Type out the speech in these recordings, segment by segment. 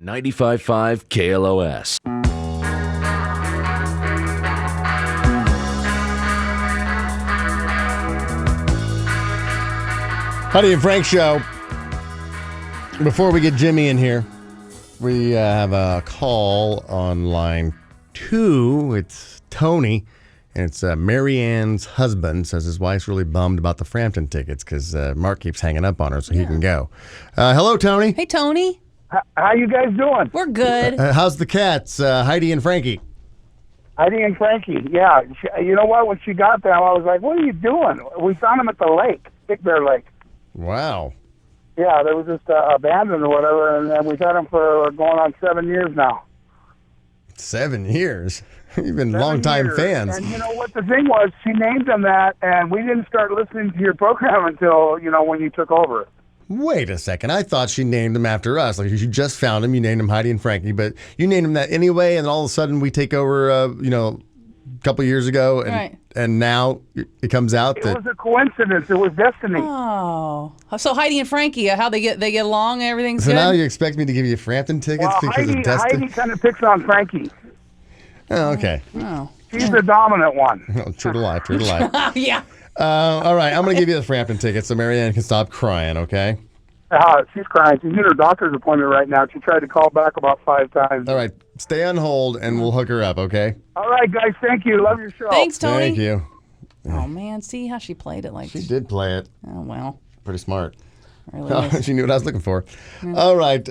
95.5 KLOS. Heidi and Frank show. Before we get Jimmy in here, we have a call on line 2. It's Tony, and it's Marianne's husband. Says his wife's really bummed about the Frampton tickets because Mark keeps hanging up on her so he can go. Hello, Tony. Hey, Tony. How you guys doing? We're good. How's the cats, Heidi and Frankie? Heidi and Frankie, yeah. You know what? When she got there, I was like, what are you doing? We found them at the lake, Big Bear Lake. Wow. Yeah, they were just abandoned or whatever, and we've had them for going on 7 years now. 7 years? You've been longtime fans. And you know what the thing was? She named them that, and we didn't start listening to your program until, when you took over. Wait a second. I thought she named them after us. Like, you just found them. You named them Heidi and Frankie, but you named them that anyway, and all of a sudden we take over, a couple years ago, and now it comes out that... It was a coincidence. It was destiny. Oh. So Heidi and Frankie, how they get along, everything's good? So now you expect me to give you Frampton tickets because of destiny? Heidi kind of picks on Frankie. Oh, okay. Oh. She's the dominant one. Oh, true to life, true to life. Yeah. All right, I'm going to give you the Frampton tickets so Marianne can stop crying, okay? She's crying. She's in her doctor's appointment right now. She tried to call back about 5 times. All right, stay on hold and we'll hook her up, okay? All right, guys, thank you. Love your show. Thanks, Tony. Thank you. Oh, man, see how she played it like... She did play it. Oh, well. Pretty smart. Really is. She knew what I was looking for. All right,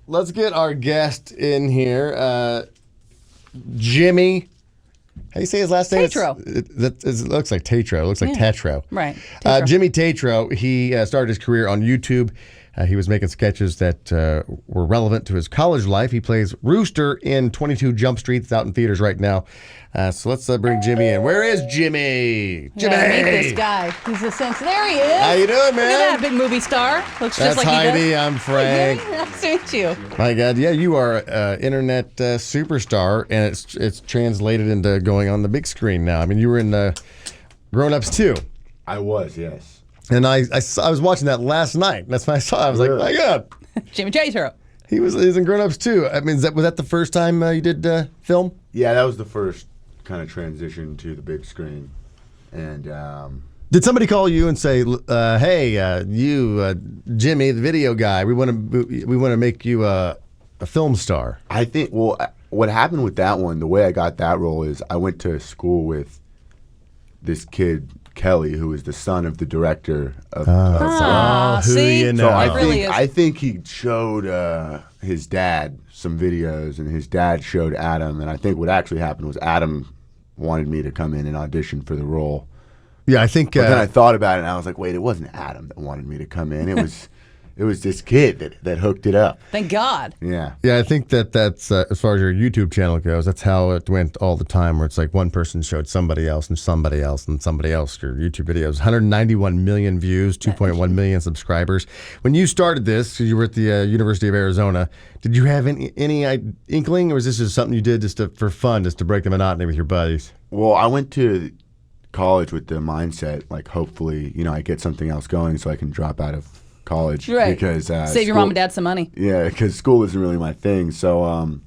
let's get our guest in here. Jimmy. How do you say his last name? Tatro. It looks like Tatro. It looks like Tatro. Right. Jimmy Tatro, he started his career on YouTube. He was making sketches that were relevant to his college life. He plays Rooster in 22 Jump Street. It's out in theaters right now. So let's bring Jimmy in. Where is Jimmy? Jimmy! Yeah, meet this guy. He's a sense. There he is. How you doing, man? Look at that big movie star. Looks That's just like Heidi. he does. I'm Frank. Hey, nice to meet you. My God, yeah, you are internet superstar, and it's translated into going on the big screen now. I mean, you were in Grown Ups too. I was, yes. And I was watching that last night. That's when I saw it. I was like, my God. Jimmy Tatro. He was in Grown Ups too. I mean, was that the first time you did film? Yeah, that was the first kind of transition to the big screen. And did somebody call you and say, "Hey, you, Jimmy, the video guy, we want to make you a film star"? I think, what happened with that one, the way I got that role is I went to school with this kid, Kelly, who is the son of the director of who see? you know? So I think he showed his dad some videos, and his dad showed Adam, and I think what actually happened was Adam wanted me to come in and audition for the role. Yeah, I think. But then I thought about it, and I was like, wait, it wasn't Adam that wanted me to come in. It was this kid that hooked it up. Thank God. Yeah. Yeah, I think that's as far as your YouTube channel goes, that's how it went all the time, where it's like one person showed somebody else and somebody else and somebody else. Your YouTube videos, 191 million views, 2.1 million subscribers. When you started this, you were at the University of Arizona, did you have any inkling, or was this just something you did just for fun, just to break the monotony with your buddies? Well, I went to college with the mindset, like, hopefully, I get something else going so I can drop out of college, right? Because save your mom and dad some money. Yeah, because school isn't really my thing. So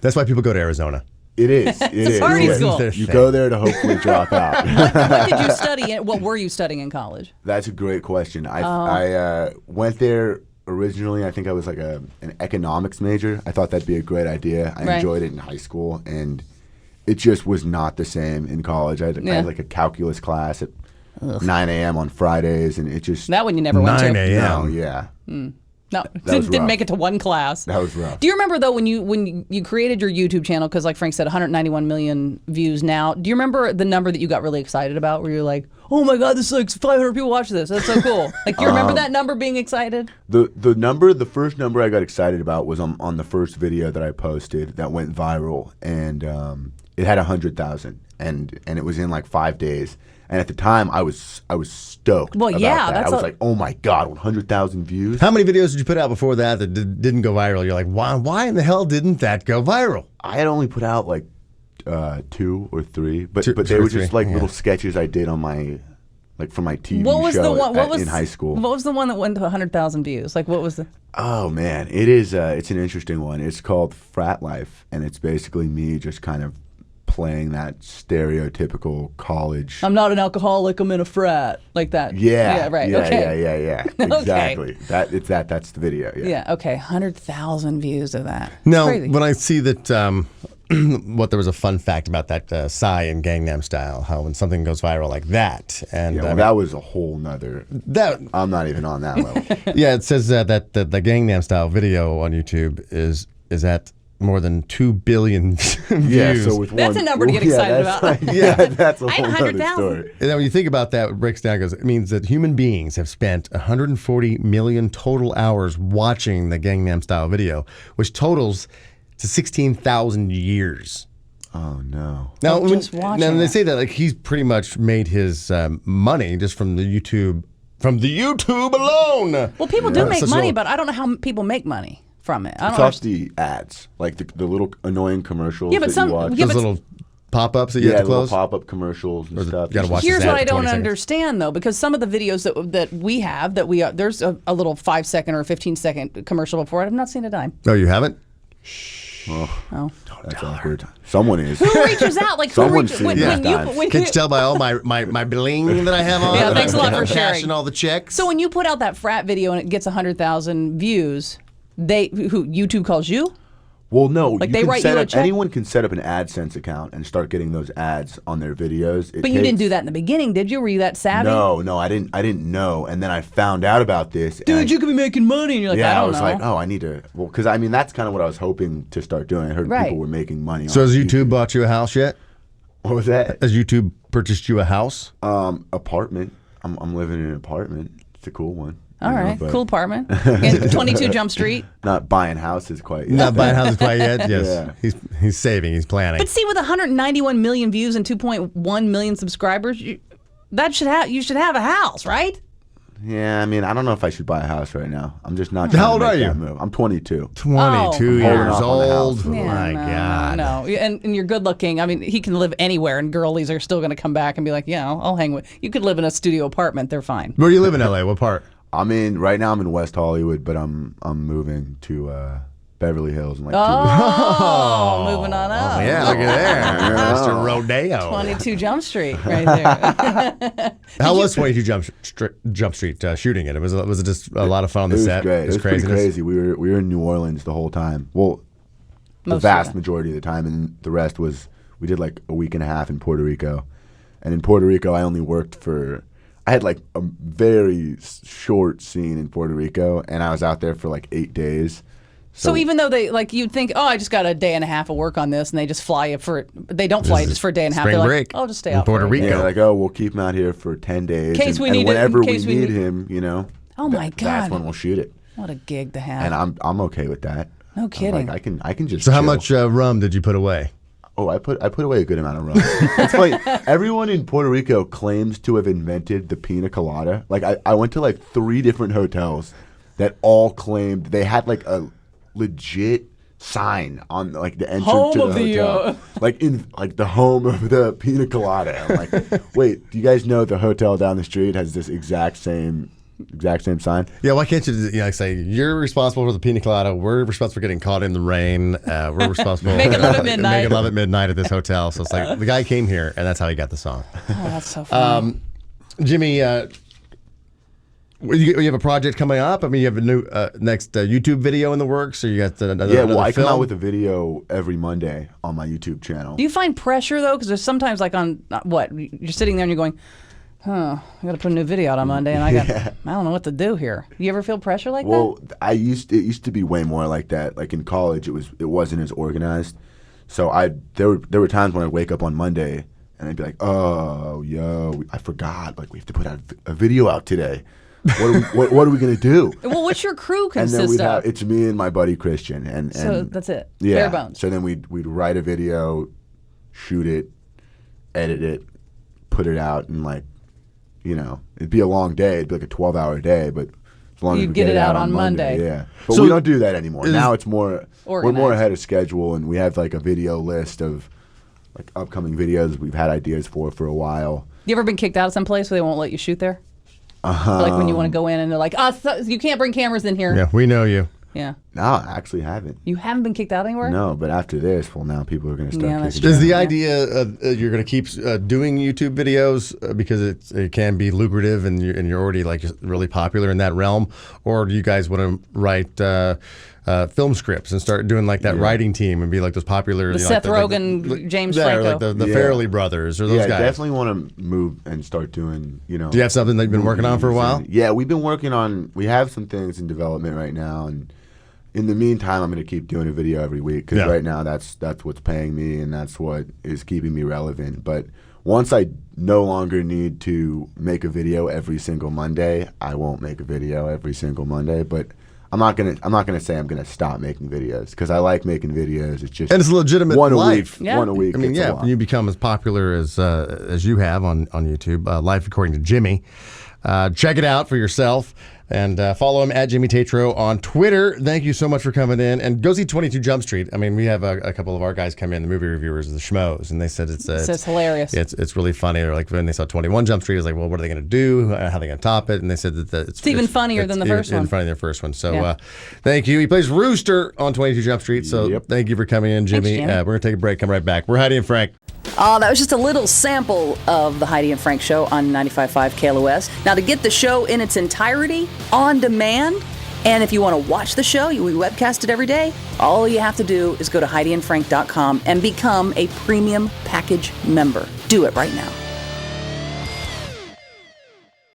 that's why people go to Arizona. It is. It's a party school. You go there to hopefully drop out. What did you study? What were you studying in college? That's a great question. I went there originally. I think I was like an economics major. I thought that'd be a great idea. I enjoyed it in high school, and it just was not the same in college. I had like a calculus class at 9 a.m. on Fridays, and it just... That one you never went to. 9 a.m. No, yeah. No, didn't make it to one class. That was rough. Do you remember, though, when you created your YouTube channel, because like Frank said, 191 million views now, do you remember the number that you got really excited about, where you're like, oh my God, this is like 500 people watch this. That's so cool. Like, do you remember that number being excited? The first number I got excited about was on the first video that I posted that went viral, and it had 100,000, and it was in like 5 days. And at the time, I was stoked. Well, about yeah, that. I was like, oh my God, 100,000 views. How many videos did you put out before that didn't go viral? You're like, why in the hell didn't that go viral? I had only put out like 2 or 3, but they were just like little sketches I did on my like for my TV What was show the one? What was in high school. What was the one that went to 100,000 views? Like, what was the? Oh man, it is. It's an interesting one. It's called Frat Life, and it's basically me just kind of playing that stereotypical college. I'm not an alcoholic. I'm in a frat, like that. Yeah. Right. Yeah. Okay. Yeah. Exactly. That's the video. Yeah. Yeah. Okay. 100,000 views of that. It's Now, crazy. when I see that, what there was a fun fact about that Psy and Gangnam Style, how when something goes viral like that, and Yeah, well, that was a whole nother. that I'm not even on that level. yeah, it says that the Gangnam Style video on YouTube is at more than 2 billion views. Yeah, so with That's one, a number to get excited that's about. Like, that's a I have whole other 100,000. story. And then when you think about that, it breaks down, it means that human beings have spent 140 million total hours watching the Gangnam Style video, which totals to 16,000 years. Oh no. Now, just watching now they it. say that like he's pretty much made his money just from the YouTube alone. Well, people do make So- money, but I don't know how people make money from it. I It's don't off the ads, like the little annoying commercials Yeah, but that some- you watch. yeah, Those but- little pop-ups that you Yeah, have to little close. pop-up commercials and stuff. you gotta watch Here's this ad what I for 20 don't seconds. understand though, because some of the videos that we have there's a little 5-second or 15-second commercial before it. I've not seen a dime. Oh, you haven't? Oh. That's awkward. Someone is. Who reaches out? Like who Someone's reaches seen when, that when you times. when Can't you, you tell by all my bling that I have on? Yeah, that thanks a lot I'm for sharing. cashing all the checks. So when you put out that frat video and it gets 100,000 views, YouTube calls you? Well, no. Like, you they can write set you a up, check? anyone can set up an AdSense account and start getting those ads on their videos. But you didn't do that in the beginning, did you? Were you that savvy? No, I didn't know. And then I found out about this. and Dude, I- you could be making money. And you're like, yeah, I don't was know. like, oh, I need to. Well, because I mean, that's kind of what I was hoping to start doing. I heard Right. people were making money. So on has YouTube bought you a house yet? What was that? Has YouTube purchased you a house? Apartment. I'm living in an apartment. It's a cool one. All you know, right, but cool apartment. And 22 Jump Street. Not buying houses quite yet. Not buying houses quite yet. Yes, Yeah. he's saving. He's planning. But see, with 191 million views and 2.1 million subscribers, you should have a house, right? Yeah, I mean, I don't know if I should buy a house right now. I'm just not. How trying to old make are that you? Move. I'm 22. 22 Oh, years holding off on the old. house. My no, God. No, and you're good looking. I mean, he can live anywhere, and girlies are still going to come back and be like, yeah, I'll hang with. You could live in a studio apartment; they're fine. Where do you live in LA? What part? Right now I'm in West Hollywood, but I'm moving to Beverly Hills in like 2 weeks. Oh, moving on up. Yeah, look at there. Mr. Rodeo. 22 Jump Street, right there. How was 22 Jump Street shooting it? Was it just a lot of fun on the It was set? great. It was pretty craziness? crazy. We were in New Orleans the whole time. Well, the Most of vast it. majority of the time, and the rest was we did like a week and a half in Puerto Rico. And in Puerto Rico, I only worked for. I had like a very short scene in Puerto Rico, and I was out there for like 8 days. So even though you'd think, oh, I just got a day and a half of work on this, and they just fly you they don't fly you just for a day and a half. spring They're like, break I'll just stay in out Puerto for a Rico. week. Yeah, like, oh, we'll keep him out here for 10 days. Case we and need it- whenever in we case we need need- him, you know. Oh my God. That's when we'll shoot it. What a gig to have. And I'm okay with that. No I'm kidding. like, I can just. So how chill. much rum did you put away? Oh, I put away a good amount of rum. It's funny. Everyone in Puerto Rico claims to have invented the pina colada. Like I went to like 3 different hotels that all claimed they had like a legit sign on like the entrance Home to the of the, hotel, like in like the home of the pina colada. I'm like, wait, do you guys know the hotel down the street has this exact same sign? Yeah, why can't you say you're responsible for the pina colada? We're responsible for getting caught in the rain. We're responsible Making love at midnight. making love at midnight at this hotel. So it's like the guy came here, and that's how he got the song. Oh, that's so funny. Jimmy, you have a project coming up. I mean, you have a new next YouTube video in the works, or you got another. Yeah, well, another I come film? out with a video every Monday on my YouTube channel. Do you find pressure though? Because there's sometimes like on you're sitting there and you're going, I got to put a new video out on Monday, and I don't know what to do here. You ever feel pressure like Well, it used to be way more like that. Like in college, it wasn't as organized. So there were times when I'd wake up on Monday and I'd be like, oh, I forgot. Like we have to put out a video out today. What are we gonna do? that? Well, what's your crew And consist then of? it's me and my buddy Christian, and So that's it. Yeah. Bare bones. So then we'd write a video, shoot it, edit it, put it out, and like, it'd be a long day. It'd be like a 12-hour day, but as long as You'd we get it out on Monday. yeah. But So we don't do that anymore. is- Now it's more we're more Organized. ahead of schedule, and we have like a video list of like upcoming videos we've had ideas for a while. You ever been kicked out of some place where they won't let you shoot there? Like when you want to go in and they're like, you can't bring cameras in here. Yeah, we know you. Yeah. No, I actually haven't. You haven't been kicked out anywhere? No, but after this, well, now people are going to start Yeah, that's kicking. Is me the out. idea you're going to keep doing YouTube videos because it can be lucrative and you're already like really popular in that realm, or do you guys want to write film scripts and start doing like that writing team and be like those popular The Seth Rogen, James Franco, Franco. like the Farrelly brothers or those guys? Definitely want to move and start doing. Do you have something that you've been working on for a while? Yeah, we've been working on. We have some things in development right now, and in the meantime, I'm going to keep doing a video every week because right now that's what's paying me and that's what is keeping me relevant. But once I no longer need to make a video every single Monday, I won't make a video every single Monday. But I'm not gonna say I'm gonna stop making videos because I like making videos. It's just and it's a legitimate one life. One a week. I mean, it's a lot. when you become as popular as you have on YouTube, Life According to Jimmy, check it out for yourself. And follow him at Jimmy Tatro on Twitter. Thank you so much for coming in. And go see 22 Jump Street. I mean, we have a couple of our guys come in, the movie reviewers, the schmoes, and they said it's hilarious. It's really funny. They're like, when they saw 21 Jump Street, it was like, well, what are they going to do? How are they going to top it? And they said that it's even funnier than the first one. Even funnier than the first one. So thank you. He plays Rooster on 22 Jump Street. So thank you for coming in, Jimmy. Thanks, Jimmy. We're going to take a break. Come right back. We're Heidi and Frank. That was just a little sample of the Heidi and Frank show on 95.5 KLOS. Now, to get the show in its entirety, on demand, and if you want to watch the show, we webcast it every day, all you have to do is go to HeidiandFrank.com and become a premium package member. Do it right now.